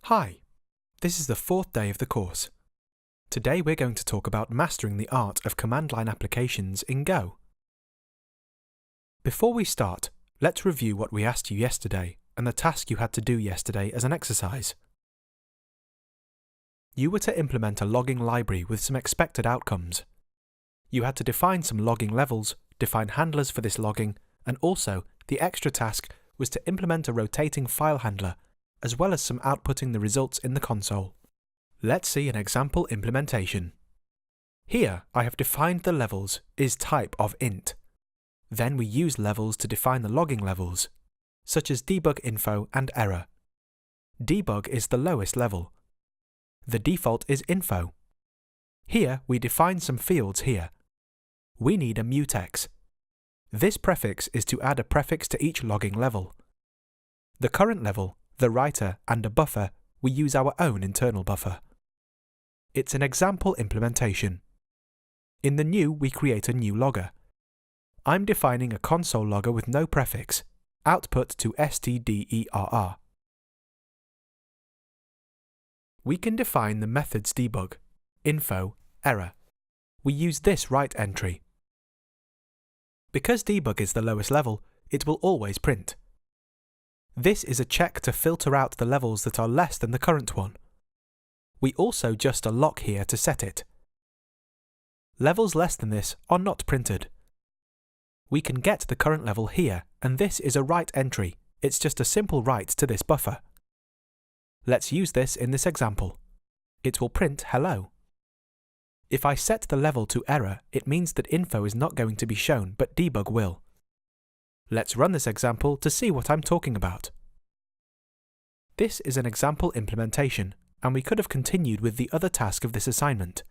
Hi, this is the fourth day of the course. Today we're going to talk about mastering the art of command line applications in Go. Before we start, let's review what we asked you yesterday and the task you had to do yesterday as an exercise. You were to implement a logging library with some expected outcomes. You had to define some logging levels, define handlers for this logging, and also the extra task was to implement a rotating file handler as well as some outputting the results in the console. Let's see an example implementation. Here I have defined the levels isType of int. Then we use levels to define the logging levels, such as debug info and error. Debug is the lowest level. The default is info. Here we define some fields here. We need a mutex. This prefix is to add a prefix to each logging level. The current level, the writer, and a buffer, we use our own internal buffer. It's an example implementation. In the new, we create a new logger. I'm defining a console logger with no prefix, output to stderr. We can define the methods debug, info, error. We use this write entry. Because debug is the lowest level, it will always print. This is a check to filter out the levels that are less than the current one. We also just a lock here to set it. Levels less than this are not printed. We can get the current level here, and this is a write entry. It's just a simple write to this buffer. Let's use this in this example. It will print hello. If I set the level to error, it means that info is not going to be shown, but debug will. Let's run this example to see what I'm talking about. This is an example implementation, and we could have continued with the other task of this assignment.